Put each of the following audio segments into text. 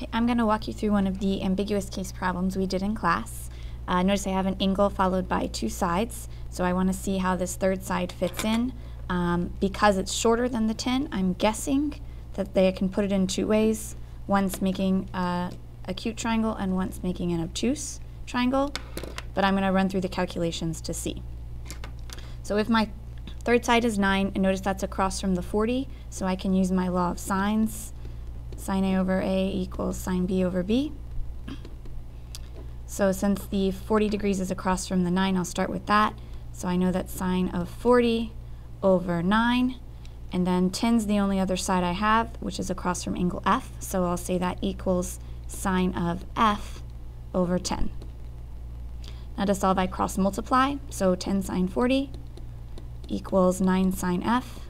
Okay, I'm going to walk you through one of the ambiguous case problems we did in class. Notice I have an angle followed by two sides, so I want to see how this third side fits in. Because it's shorter than the 10, I'm guessing that they can put it in two ways. One's making an acute triangle and one's making an obtuse triangle, but I'm going to run through the calculations to see. So if my third side is 9, and notice that's across from the 40, so I can use my law of sines. Sine A over A equals sine B over B. So since the 40 degrees is across from the 9, I'll start with that. So I know that sine of 40 over 9, and then 10's the only other side I have, which is across from angle F, so I'll say that equals sine of F over 10. Now to solve, I cross multiply, so 10 sine 40 equals 9 sine F.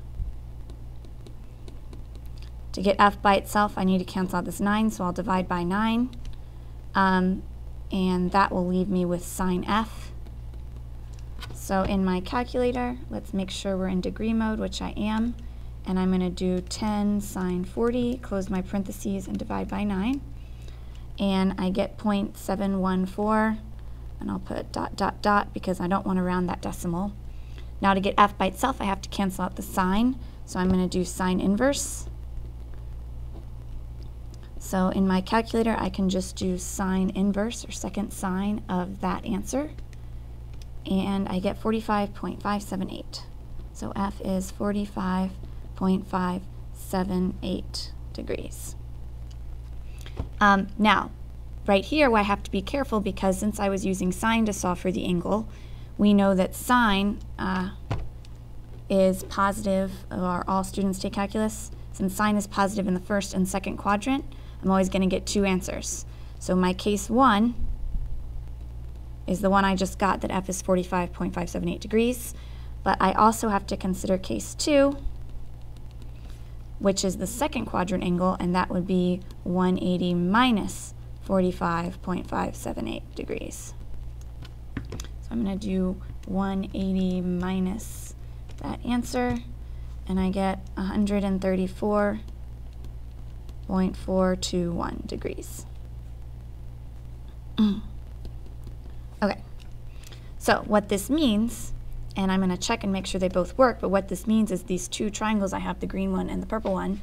To get F by itself, I need to cancel out this 9, so I'll divide by 9. And that will leave me with sine F. So in my calculator, let's make sure we're in degree mode, which I am. And I'm going to do 10 sine 40, close my parentheses, and divide by 9. And I get 0.714, and I'll put dot, dot, dot, because I don't want to round that decimal. Now to get F by itself, I have to cancel out the sine. So I'm going to do sine inverse. So in my calculator, I can just do sine inverse, or second sine, of that answer. And I get 45.578. So F is 45.578 degrees. Now, right here, I have to be careful because since I was using sine to solve for the angle, we know that sine is positive, or all students take calculus. Since sine is positive in the first and second quadrant, I'm always going to get two answers. So my case 1 is the one I just got, that F is 45.578 degrees. But I also have to consider case 2, which is the second quadrant angle, and that would be 180 minus 45.578 degrees. So I'm going to do 180 minus that answer, and I get 134.421 degrees. Okay, so what this means, and I'm going to check and make sure they both work, but what this means is these two triangles I have, the green one and the purple one,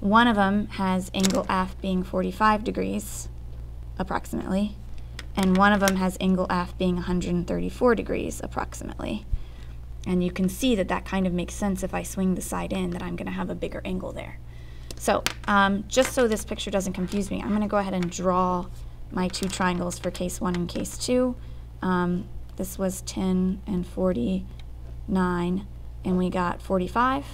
one of them has angle F being 45 degrees, approximately, and one of them has angle F being 134 degrees, approximately. And you can see that that kind of makes sense if I swing the side in, that I'm going to have a bigger angle there. So just so this picture doesn't confuse me, I'm going to go ahead and draw my two triangles for case 1 and case 2. This was 10 and 49, and we got 45.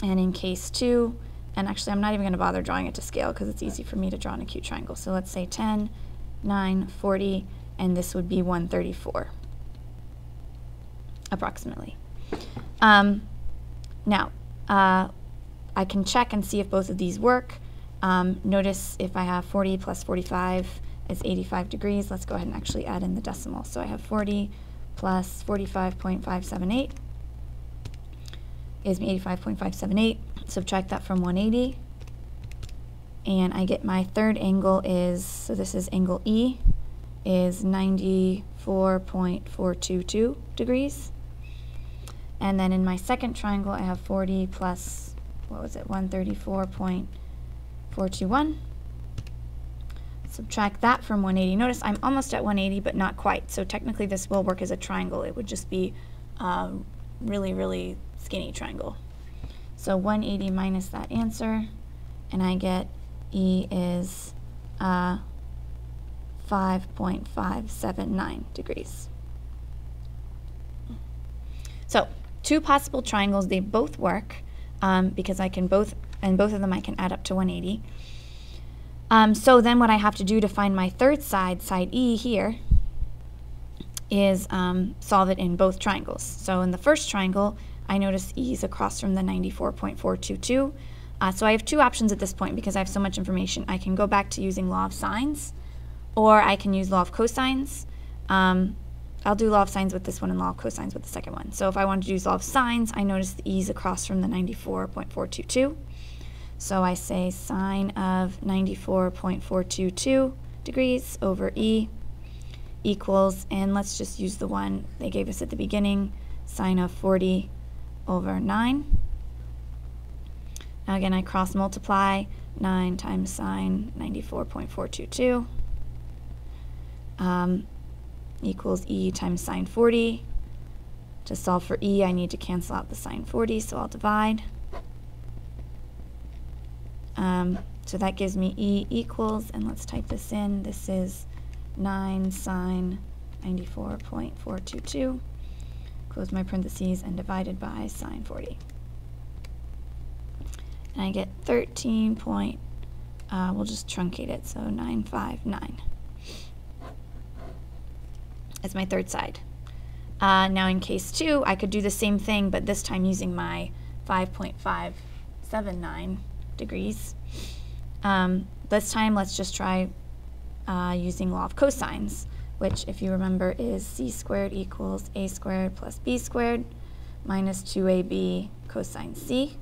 And in case 2, and actually I'm not even going to bother drawing it to scale because it's easy for me to draw an acute triangle. So let's say 10, 9, 40, and this would be 134, approximately. Now, I can check and see if both of these work. Notice if I have 40 plus 45 is 85 degrees. Let's go ahead and actually add in the decimal. So I have 40 plus 45.578 is 85.578. Subtract that from 180. And I get my third angle is, so this is angle E, is 94.422 degrees. And then in my second triangle, I have 40 plus, what was it, 134.421. Subtract that from 180. Notice I'm almost at 180, but not quite. So technically this will work as a triangle. It would just be a really, really skinny triangle. So 180 minus that answer, and I get E is 5.579 degrees. So two possible triangles, they both work because I can both of them I can add up to 180. So then what I have to do to find my third side, side E here, is solve it in both triangles. So in the first triangle, I notice E is across from the 94.422. So I have two options at this point because I have so much information. I can go back to using law of sines, or I can use law of cosines. I'll do law of sines with this one and law of cosines with the second one. So if I wanted to use law of sines, I notice the E is across from the 94.422. So I say sine of 94.422 degrees over E equals, and let's just use the one they gave us at the beginning, sine of 40 over 9. Now again, I cross multiply 9 times sine 94.422 equals E times sine 40. To solve for E, I need to cancel out the sine 40, so I'll divide. So that gives me E equals, and let's type this in, this is 9 sine 94.422, close my parentheses, and divided by sine 40. And I get 13 point, we'll just truncate it, so 959. That's my third side. Now in case 2, I could do the same thing, but this time using my 5.579 degrees. This time let's just try using law of cosines, which if you remember is c squared equals a squared plus b squared minus 2ab cosine c.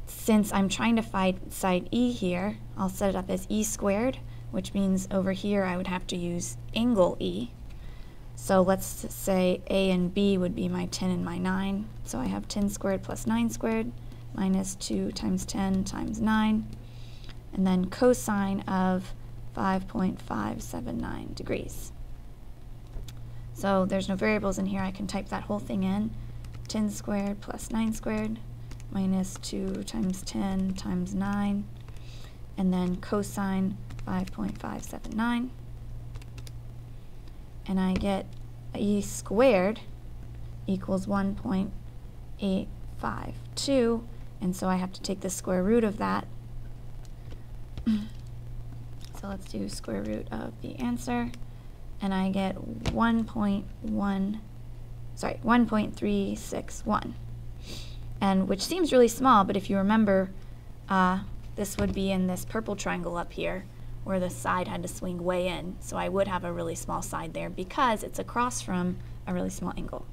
Since I'm trying to find side E here, I'll set it up as e squared, which means over here I would have to use angle E. So let's say A and B would be my 10 and my 9. So I have 10 squared plus 9 squared minus 2 times 10 times 9. And then cosine of 5.579 degrees. So there's no variables in here. I can type that whole thing in. 10 squared plus 9 squared minus 2 times 10 times 9. And then cosine 5.579. And I get E squared equals 1.852. And so I have to take the square root of that. So let's do square root of the answer. And I get 1.361. And which seems really small, but if you remember, this would be in this purple triangle up here where the side had to swing way in. So I would have a really small side there because it's across from a really small angle.